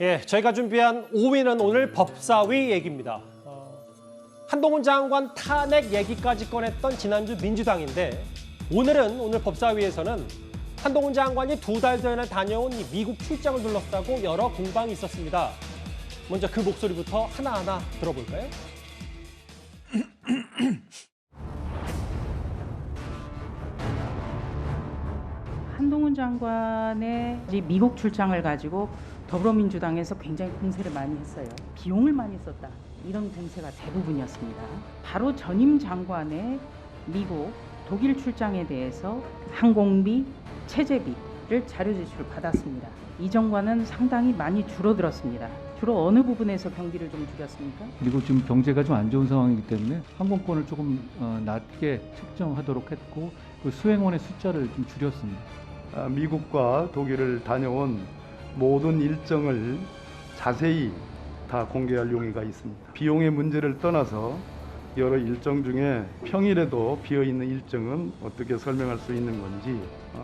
예, 저희가 준비한 5위는 오늘 법사위 얘기입니다. 한동훈 장관 탄핵 얘기까지 꺼냈던 지난주 민주당인데 오늘 법사위에서는 한동훈 장관이 2달 전에 다녀온 이 미국 출장을 둘러싸고 여러 공방이 있었습니다. 먼저 그 목소리부터 하나하나 들어볼까요? 한동훈 장관의 미국 출장을 가지고 더불어민주당에서 굉장히 공세를 많이 했어요. 비용을 많이 썼다. 이런 공세가 대부분이었습니다. 바로 전임 장관의 미국, 독일 출장에 대해서 항공비, 체재비를 자료 제출 받았습니다. 이 정과는 상당히 많이 줄어들었습니다. 주로 어느 부분에서 경비를 좀 줄였습니까? 미국 지금 경제가 좀 안 좋은 상황이기 때문에 항공권을 조금 낮게 책정하도록 했고 그 수행원의 숫자를 좀 줄였습니다. 미국과 독일을 다녀온 모든 일정을 자세히 다 공개할 용의가 있습니다. 비용의 문제를 떠나서 여러 일정 중에 평일에도 비어있는 일정은 어떻게 설명할 수 있는 건지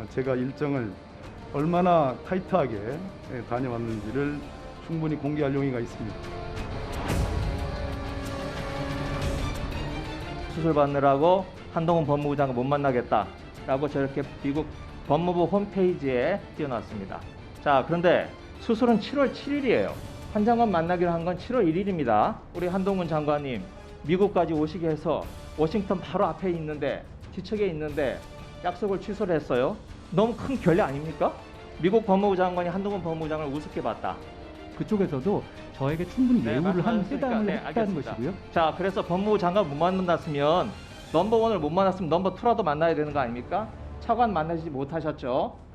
제가 일정을 얼마나 타이트하게 다녀왔는지를 충분히 공개할 용의가 있습니다. 수술 받느라고 한동훈 법무부 장관 못 만나겠다라고 저렇게 미국 법무부 홈페이지에 띄워놨습니다. 자, 그런데 수술은 7월 7일이에요. 한 장관 만나기로 한 건 7월 1일입니다. 우리 한동훈 장관님 미국까지 오시게 해서 워싱턴 바로 앞에 있는데 뒤척에 있는데 약속을 취소를 했어요. 너무 큰 결례 아닙니까? 미국 법무부 장관이 한동훈 법무부 장관을 우습게 봤다. 그쪽에서도 저에게 충분히 예우를 한 회담을 했다는 것이고요. 자, 그래서 법무부 장관 못 만났으면 넘버1을 못 만났으면 넘버2라도 만나야 되는 거 아닙니까? 차관 만나지 못하셨죠.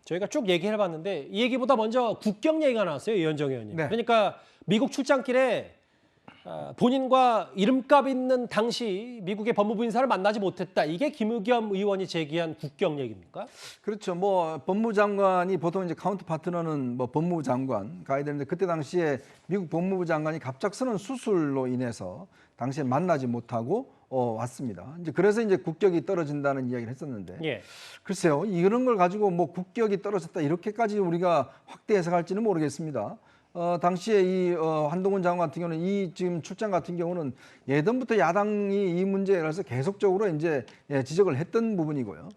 저희가 쭉 얘기를 해봤는데 이 얘기보다 먼저 국경 얘기가 나왔어요, 이현정 의원님. 네. 그러니까 미국 출장길에 본인과 이름값 있는 당시 미국의 법무부 인사를 만나지 못했다. 이게 김의겸 의원이 제기한 국경 얘기입니까? 그렇죠. 뭐 법무부 장관이 보통 이제 카운터 파트너는 뭐 법무부 장관 가야 되는데 그때 당시에 미국 법무부 장관이 갑작스러운 수술로 인해서 당시에 만나지 못하고 왔습니다. 이제 그래서 이제 국격이 떨어진다는 이야기를 했었는데 예. 글쎄요, 이런 걸 가지고 뭐 국격이 떨어졌다 이렇게까지 우리가 확대 해석할지는 모르겠습니다. 당시에 이 한동훈 장관 같은 경우는 이 지금 출장 같은 경우는 예전부터 야당이 이 문제에 대해서 계속적으로 이제 지적을 했던 부분이고요.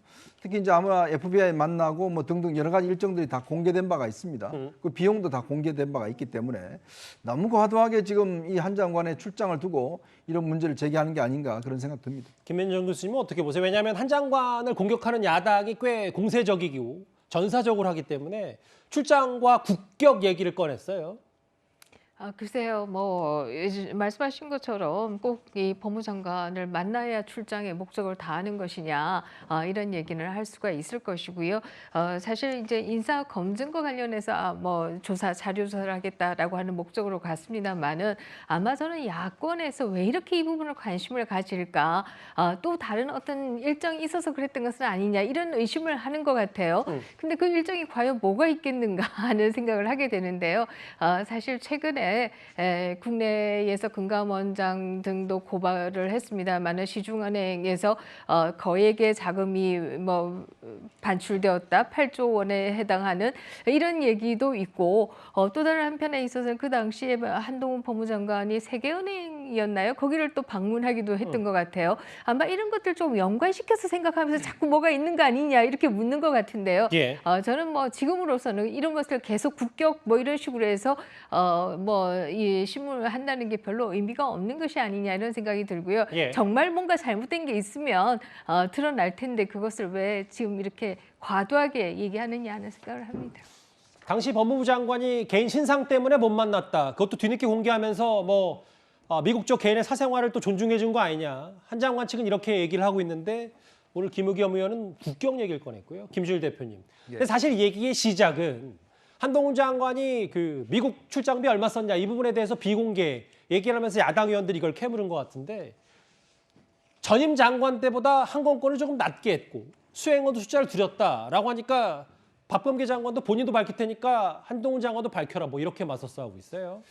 특히 이제 아마 FBI 만나고 뭐 등등 여러 가지 일정들이 다 공개된 바가 있습니다. 그 비용도 다 공개된 바가 있기 때문에 너무 과도하게 지금 이 한 장관의 출장을 두고 이런 문제를 제기하는 게 아닌가 그런 생각 듭니다. 김현정 교수님은 어떻게 보세요? 왜냐하면 한 장관을 공격하는 야당이 꽤 공세적이고 전사적으로 하기 때문에 출장과 국격 얘기를 꺼냈어요. 글쎄요, 뭐 말씀하신 것처럼 꼭 이 법무장관을 만나야 출장의 목적을 다하는 것이냐 이런 얘기는 할 수가 있을 것이고요. 사실 이제 인사 검증과 관련해서 뭐 자료 조사를 하겠다라고 하는 목적으로 갔습니다만은 아마 저는 야권에서 왜 이렇게 이 부분을 관심을 가질까? 또 다른 어떤 일정이 있어서 그랬던 것은 아니냐 이런 의심을 하는 것 같아요. 근데 그 일정이 과연 뭐가 있겠는가 하는 생각을 하게 되는데요. 사실 최근에 국내에서 금감원장 등도 고발을 했습니다만은 시중은행에서 거액의 자금이 뭐 반출되었다, 8조 원에 해당하는 이런 얘기도 있고 또 다른 한편에 있어서는 그 당시에 한동훈 법무장관이 세계은행이었나요? 거기를 또 방문하기도 했던 것 같아요. 아마 이런 것들 좀 연관시켜서 생각하면서 자꾸 뭐가 있는 거 아니냐 이렇게 묻는 것 같은데요. 예. 저는 뭐 지금으로서는 이런 것을 계속 국격 뭐 이런 식으로 해서 뭐 이 신문을 한다는 게 별로 의미가 없는 것이 아니냐 이런 생각이 들고요. 예. 정말 뭔가 잘못된 게 있으면 드러날 텐데 그것을 왜 지금 이렇게 과도하게 얘기하느냐 하는 생각을 합니다. 당시 법무부 장관이 개인 신상 때문에 못 만났다. 그것도 뒤늦게 공개하면서 뭐 미국 쪽 개인의 사생활을 또 존중해 준 거 아니냐. 한 장관 측은 이렇게 얘기를 하고 있는데 오늘 김의겸 의원은 국경 얘기를 꺼냈고요. 김주일 대표님. 근데 사실 이 얘기의 시작은 한동훈 장관이 그 미국 출장비 얼마 썼냐 이 부분에 대해서 비공개 얘기를 하면서 야당 의원들이 이걸 캐물은 것 같은데 전임 장관 때보다 항공권을 조금 낮게 했고 수행원도 숫자를 줄였다라고 하니까 박범계 장관도 본인도 밝힐 테니까 한동훈 장관도 밝혀라 뭐 이렇게 맞서서 하고 있어요.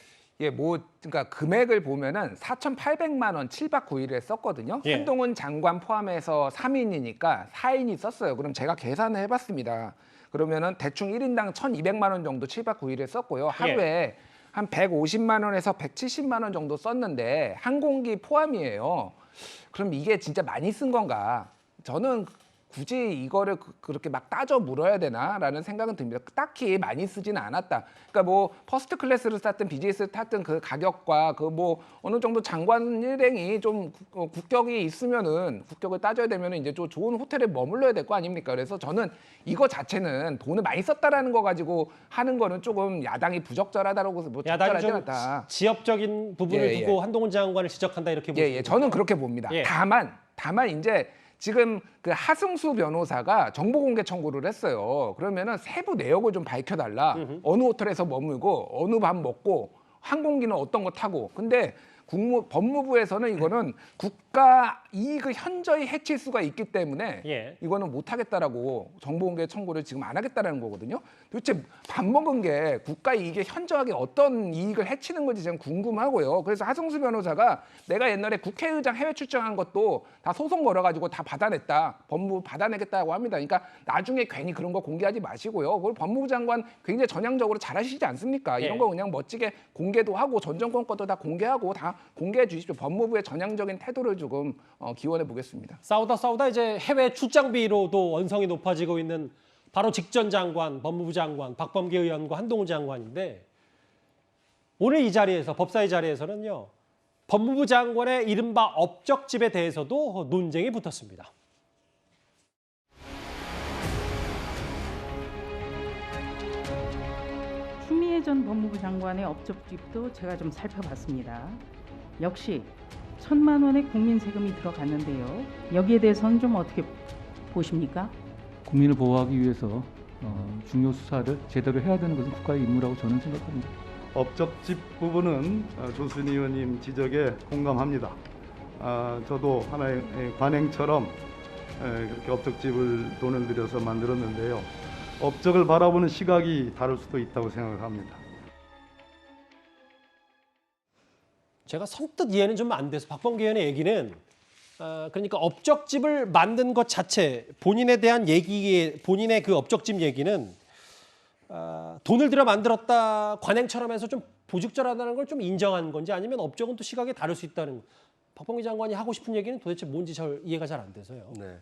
예, 뭐 그러니까 금액을 보면은 4,800만 원 7박 9일에 썼거든요. 예. 한동훈 장관 포함해서 3인이니까 4인이 썼어요. 그럼 제가 계산을 해봤습니다. 그러면은 대충 1인당 1,200만 원 정도 7박 9일에 썼고요. 하루에 한 150만 원에서 170만 원 정도 썼는데 항공기 포함이에요. 그럼 이게 진짜 많이 쓴 건가? 저는 굳이 이거를 그렇게 막 따져 물어야 되나라는 생각은 듭니다. 딱히 많이 쓰지는 않았다. 그러니까 뭐 퍼스트 클래스를 탔든 비즈니스를 탔든 그 가격과 그 뭐 어느 정도 장관 일행이 좀 국격이 있으면은 국격을 따져야 되면은 이제 좀 좋은 호텔에 머물러야 될 거 아닙니까? 그래서 저는 이거 자체는 돈을 많이 썼다라는 거 가지고 하는 거는 조금 야당이 부적절하다라고 뭐 야당이 적절하지 좀 않다. 지엽적인 부분을 예, 예. 두고 한동훈 장관을 지적한다 이렇게 보시죠. 예, 저는 그렇게 봅니다. 예. 다만 이제 지금 그 하승수 변호사가 정보 공개 청구를 했어요. 그러면은 세부 내역을 좀 밝혀달라. 어느 호텔에서 머물고 어느 밥 먹고 항공기는 어떤 거 타고. 근데 법무부에서는 이거는 국가 이익을 현저히 해칠 수가 있기 때문에 예. 이거는 못 하겠다라고 정보공개 청구를 지금 안 하겠다라는 거거든요. 도대체 밥 먹은 게 국가 이익에 현저하게 어떤 이익을 해치는 건지 지금 궁금하고요. 그래서 하승수 변호사가 내가 옛날에 국회의장 해외 출장한 것도 다 소송 걸어가지고 다 받아냈다. 법무부 받아내겠다고 합니다. 그러니까 나중에 괜히 그런 거 공개하지 마시고요. 그걸 법무부 장관 굉장히 전향적으로 잘하시지 않습니까? 이런 예. 거 그냥 멋지게 공개도 하고 전 정권 것도 다 공개하고 다 공개해 주십시오. 법무부의 전향적인 태도를 조금 기원해 보겠습니다. 싸우다 이제 해외 출장비로도 원성이 높아지고 있는 바로 직전 장관, 법무부 장관, 박범계 의원과 한동훈 장관인데 오늘 이 자리에서 법사위 자리에서는요. 법무부 장관의 이른바 업적집에 대해서도 논쟁이 붙었습니다. 추미애 전 법무부 장관의 업적집도 제가 좀 살펴봤습니다. 역시 1,000만 원의 국민 세금이 들어갔는데요. 여기에 대해서는 좀 어떻게 보십니까? 국민을 보호하기 위해서 중요 수사를 제대로 해야 되는 것은 국가의 임무라고 저는 생각합니다. 업적집 부분은 조순희 의원님 지적에 공감합니다. 저도 하나의 관행처럼 그렇게 업적집을 돈을 들여서 만들었는데요. 업적을 바라보는 시각이 다를 수도 있다고 생각을 합니다. 제가 선뜻 이해는 좀 안 돼서 박범계 의원의 얘기는 그러니까 업적집을 만든 것 자체 본인에 대한 얘기에 본인의 그 업적집 얘기는 돈을 들여 만들었다 관행처럼 해서 좀 부적절하다는 걸 좀 인정한 건지 아니면 업적은 또 시각이 다를 수 있다는 박범계 장관이 하고 싶은 얘기는 도대체 뭔지 이해가 잘 안 돼서요. 네.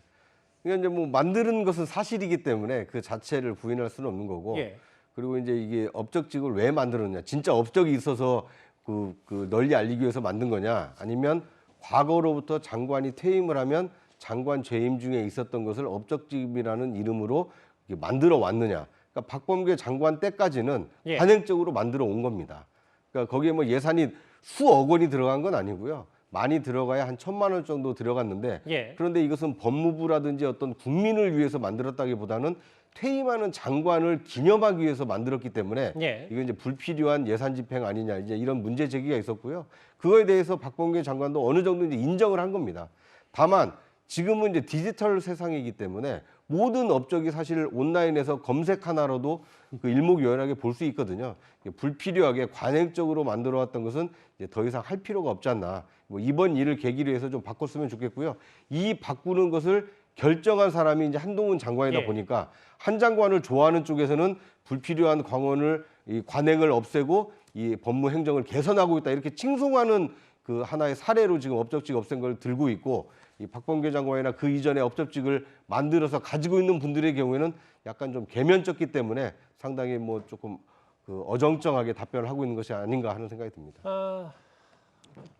그러니까 이제 뭐 만드는 것은 사실이기 때문에 그 자체를 부인할 수는 없는 거고. 예. 그리고 이제 이게 업적직을 왜 만들었냐? 진짜 업적이 있어서 그 널리 알리기 위해서 만든 거냐? 아니면 과거로부터 장관이 퇴임을 하면 장관 재임 중에 있었던 것을 업적직이라는 이름으로 만들어 왔느냐? 그러니까 박범계 장관 때까지는 예. 관행적으로 만들어 온 겁니다. 그러니까 거기에 뭐 예산이 수억 원이 들어간 건 아니고요. 많이 들어가야 한 1,000만 원 정도 들어갔는데 예. 그런데 이것은 법무부라든지 어떤 국민을 위해서 만들었다기보다는 퇴임하는 장관을 기념하기 위해서 만들었기 때문에 예. 이건 이제 불필요한 예산 집행 아니냐 이제 이런 문제 제기가 있었고요. 그거에 대해서 박범계 장관도 어느 정도 이제 인정을 한 겁니다. 다만 지금은 이제 디지털 세상이기 때문에 모든 업적이 사실 온라인에서 검색 하나로도 그 일목요연하게 볼 수 있거든요. 불필요하게 관행적으로 만들어 왔던 것은 이제 더 이상 할 필요가 없지 않나. 뭐 이번 일을 계기로 해서 좀 바꿨으면 좋겠고요. 이 바꾸는 것을 결정한 사람이 이제 한동훈 장관이다 예. 보니까 한 장관을 좋아하는 쪽에서는 불필요한 광원을 이 관행을 없애고 이 법무 행정을 개선하고 있다 이렇게 칭송하는 그 하나의 사례로 지금 업적직 없앤 걸 들고 있고 이 박범계 장관이나 그 이전에 업적직을 만들어서 가지고 있는 분들의 경우에는 약간 좀 개면적기 때문에 상당히 뭐 조금 그 어정쩡하게 답변을 하고 있는 것이 아닌가 하는 생각이 듭니다.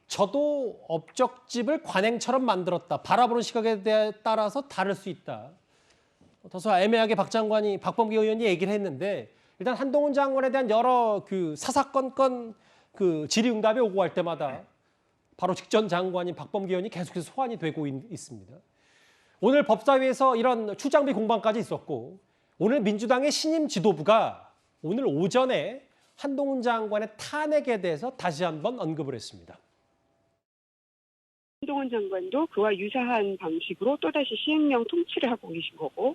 저도 업적집을 관행처럼 만들었다. 바라보는 시각에 따라서 다를 수 있다. 다소 애매하게 박범계 의원이 얘기를 했는데 일단 한동훈 장관에 대한 여러 그 사사건건 그 질의응답이 오고 갈 때마다 바로 직전 장관인 박범계 의원이 계속해서 소환이 되고 있습니다. 오늘 법사위에서 이런 출장비 공방까지 있었고 오늘 민주당의 신임 지도부가 오늘 오전에 한동훈 장관의 탄핵에 대해서 다시 한번 언급을 했습니다. 한동훈 장관도 그와 유사한 방식으로 또다시 시행령 통치를 하고 계신 거고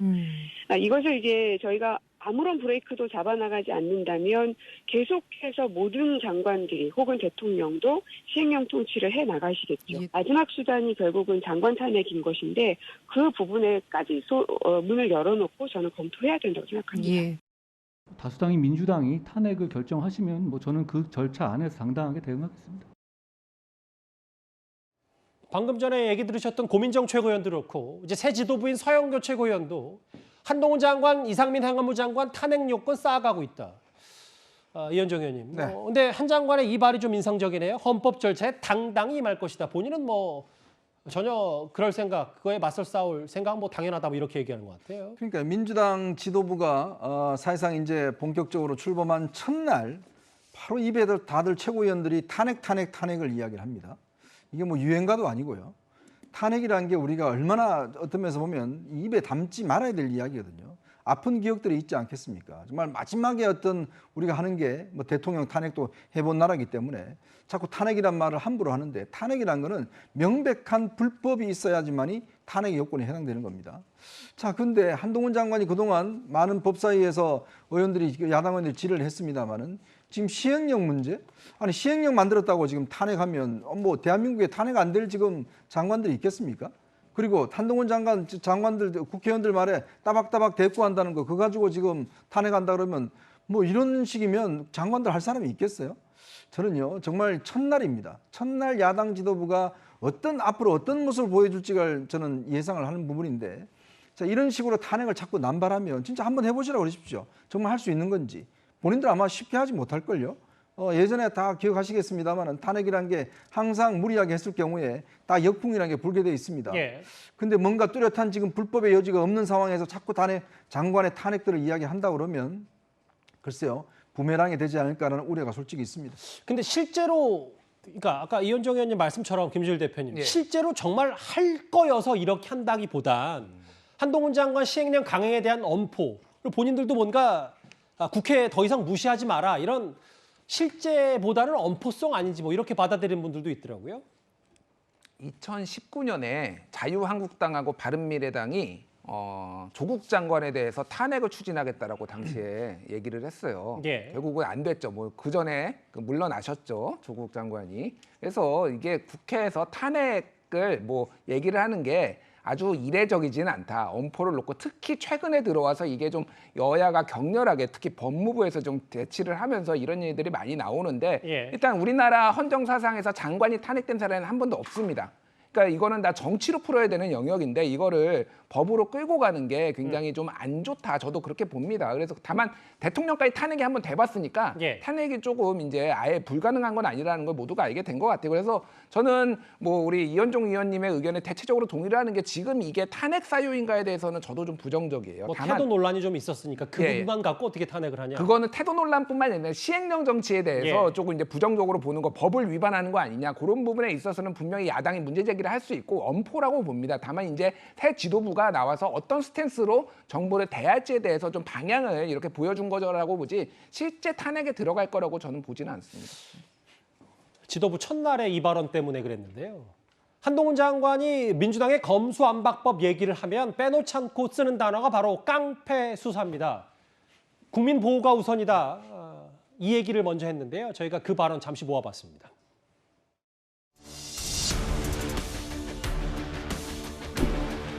이것을 이제 저희가 아무런 브레이크도 잡아나가지 않는다면 계속해서 모든 장관들이 혹은 대통령도 시행령 통치를 해 나가시겠죠. 예. 마지막 수단이 결국은 장관 탄핵인 것인데 그 부분에까지 문을 열어놓고 저는 검토해야 된다고 생각합니다. 예. 다수당인 민주당이 탄핵을 결정하시면 뭐 저는 그 절차 안에서 당당하게 대응하겠습니다. 방금 전에 얘기 들으셨던 고민정 최고위원도 그렇고 이제 새 지도부인 서영교 최고위원도 한동훈 장관, 이상민 행안부 장관 탄핵 요건 쌓아가고 있다. 이현정 의원님. 네. 근데 한 장관의 이 말이 좀 인상적이네요. 헌법 절차에 당당히 임할 것이다. 본인은 뭐 전혀 그럴 생각, 그거에 맞설 싸울 생각 뭐 당연하다 뭐 이렇게 얘기하는 것 같아요. 그러니까 민주당 지도부가 사실상 이제 본격적으로 출범한 첫날 바로 입에 다들 최고위원들이 탄핵을 이야기를 합니다. 이게 뭐 유행가도 아니고요. 탄핵이라는 게 우리가 얼마나 어떤 면에서 보면 입에 담지 말아야 될 이야기거든요. 아픈 기억들이 있지 않겠습니까? 정말 마지막에 어떤 우리가 하는 게 뭐 대통령 탄핵도 해본 나라이기 때문에 자꾸 탄핵이란 말을 함부로 하는데 탄핵이란 거는 명백한 불법이 있어야지만이 탄핵 요건에 해당되는 겁니다. 자, 근데 한동훈 장관이 그동안 많은 법사위에서 의원들이 야당 의원들이 질의를 했습니다마는 지금 시행령 문제? 아니 시행령 만들었다고 지금 탄핵하면 뭐 대한민국에 탄핵 안 될 지금 장관들이 있겠습니까? 그리고 한동훈 장관들 국회의원들 말에 따박따박 대꾸한다는 거 그거 가지고 지금 탄핵한다 그러면 뭐 이런 식이면 장관들 할 사람이 있겠어요? 저는요 정말 첫날입니다. 첫날 야당 지도부가 앞으로 어떤 모습을 보여줄지가 저는 예상을 하는 부분인데 자 이런 식으로 탄핵을 자꾸 남발하면 진짜 한번 해보시라고 그러십시오. 정말 할 수 있는 건지. 본인들 아마 쉽게 하지 못할걸요. 예전에 다 기억하시겠습니다만 탄핵이라는 게 항상 무리하게 했을 경우에 다 역풍이라는 게 불게 돼 있습니다. 예. 근데 뭔가 뚜렷한 지금 불법의 여지가 없는 상황에서 자꾸 장관의 탄핵들을 이야기한다 그러면 글쎄요. 부메랑이 되지 않을까라는 우려가 솔직히 있습니다. 근데 실제로 그러니까 아까 이현정 의원님 말씀처럼 김주일 대표님 예. 실제로 정말 할 거여서 이렇게 한다기보단 한동훈 장관 시행령 강행에 대한 엄포 그리고 본인들도 뭔가 국회 더 이상 무시하지 마라 이런 실제보다는 엄포성 아닌지 뭐 이렇게 받아들이는 분들도 있더라고요. 2019년에 자유한국당하고 바른미래당이 조국 장관에 대해서 탄핵을 추진하겠다라고 당시에 얘기를 했어요. 예. 결국은 안 됐죠. 뭐 그 전에 물러나셨죠, 조국 장관이. 그래서 이게 국회에서 탄핵을 뭐 얘기를 하는 게 아주 이례적이지는 않다. 엄포를 놓고 특히 최근에 들어와서 이게 좀 여야가 격렬하게 특히 법무부에서 좀 대치를 하면서 이런 일들이 많이 나오는데 예. 일단 우리나라 헌정사상에서 장관이 탄핵된 사례는 한 번도 없습니다. 그러니까 이거는 다 정치로 풀어야 되는 영역인데 이거를 법으로 끌고 가는 게 굉장히 좀 안 좋다. 저도 그렇게 봅니다. 그래서 다만 대통령까지 탄핵이 한번 돼봤으니까 예. 탄핵이 조금 이제 아예 불가능한 건 아니라는 걸 모두가 알게 된 것 같아요. 그래서 저는 뭐 우리 이현종 의원님의 의견에 대체적으로 동의를 하는 게 지금 이게 탄핵 사유인가에 대해서는 저도 좀 부정적이에요. 뭐 다만 태도 논란이 좀 있었으니까 그 예. 부분만 갖고 어떻게 탄핵을 하냐. 그거는 태도 논란뿐만 아니라 시행령 정치에 대해서 예. 조금 이제 부정적으로 보는 거 법을 위반하는 거 아니냐 그런 부분에 있어서는 분명히 야당이 문제 제기를 할 수 있고 엄포라고 봅니다. 다만 이제 새 지도부가 나와서 어떤 스탠스로 정부를 대할지에 대해서 좀 방향을 이렇게 보여준 거라고 보지 실제 탄핵에 들어갈 거라고 저는 보지는 않습니다. 지도부 첫날에 이 발언 때문에 그랬는데요. 한동훈 장관이 민주당의 검수안박법 얘기를 하면 빼놓지 않고 쓰는 단어가 바로 깡패 수사입니다. 국민 보호가 우선이다. 이 얘기를 먼저 했는데요. 저희가 그 발언 잠시 모아봤습니다.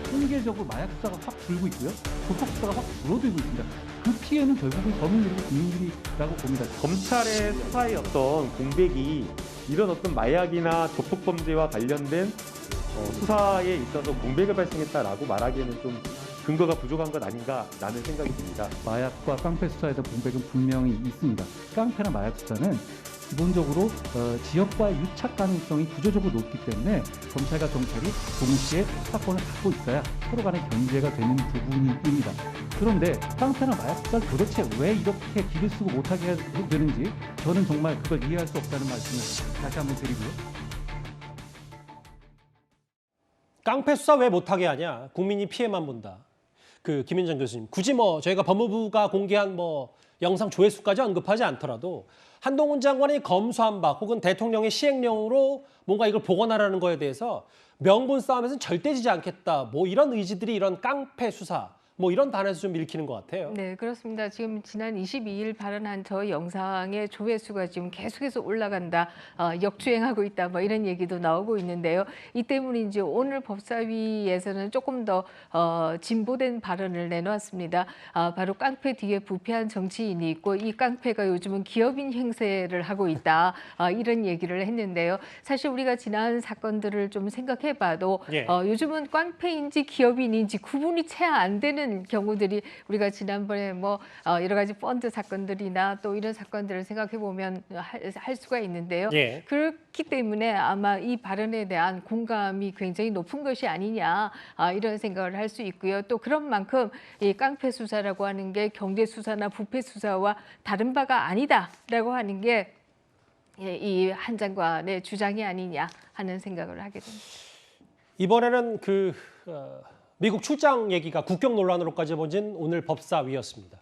통계적으로 마약 수사가 확 줄고 있고요. 조폭 수사가 확 줄어들고 있습니다. 그 피해는 결국은 서민 그리고 국민들이라고 봅니다. 검찰의 수사의 어떤 공백이 이런 어떤 마약이나 조폭 범죄와 관련된 수사에 있어서 공백을 발생했다라고 말하기에는 좀 근거가 부족한 것 아닌가라는 생각이 듭니다. 마약과 깡패 수사에 대한 공백은 분명히 있습니다. 깡패나 마약 수사는 기본적으로 지역과의 유착 가능성이 구조적으로 높기 때문에 검찰과 경찰이 동시에 수사권을 갖고 있어야 서로 간의 견제가 되는 부분입니다. 그런데 깡패나 마약 수사를 도대체 왜 이렇게 기를 쓰고 못하게 해야 되는지 저는 정말 그걸 이해할 수 없다는 말씀을 다시 한번 드리고요. 깡패 수사 왜 못하게 하냐? 국민이 피해만 본다. 그 김현정 교수님, 굳이 뭐 저희가 법무부가 공개한 뭐 영상 조회수까지 언급하지 않더라도 한동훈 장관의 검수안박 혹은 대통령의 시행령으로 뭔가 이걸 복원하라는 거에 대해서 명분 싸움에서는 절대 지지 않겠다. 뭐 이런 의지들이 이런 깡패 수사, 뭐 이런 단에서 좀 읽히는 것 같아요. 네, 그렇습니다. 지금 지난 22일 발언한 저 영상의 조회수가 지금 계속해서 올라간다, 역주행하고 있다, 뭐 이런 얘기도 나오고 있는데요. 이 때문인지 오늘 법사위에서는 조금 더 진보된 발언을 내놓았습니다. 바로 깡패 뒤에 부패한 정치인이 있고 이 깡패가 요즘은 기업인 행세를 하고 있다, 이런 얘기를 했는데요. 사실 우리가 지난 사건들을 좀 생각해봐도 예. 요즘은 깡패인지 기업인인지 구분이 채 안 되는 경우들이 우리가 지난번에 뭐 여러 가지 펀드 사건들이나 또 이런 사건들을 생각해 보면 할 수가 있는데요. 예. 그렇기 때문에 아마 이 발언에 대한 공감이 굉장히 높은 것이 아니냐, 이런 생각을 할 수 있고요. 또 그런 만큼 이 깡패 수사라고 하는 게 경제 수사나 부패 수사와 다른 바가 아니다라고 하는 게 이 한 장관의 주장이 아니냐 하는 생각을 하게 됩니다. 이번에는 미국 출장 얘기가 국경 논란으로까지 번진 오늘 법사위였습니다.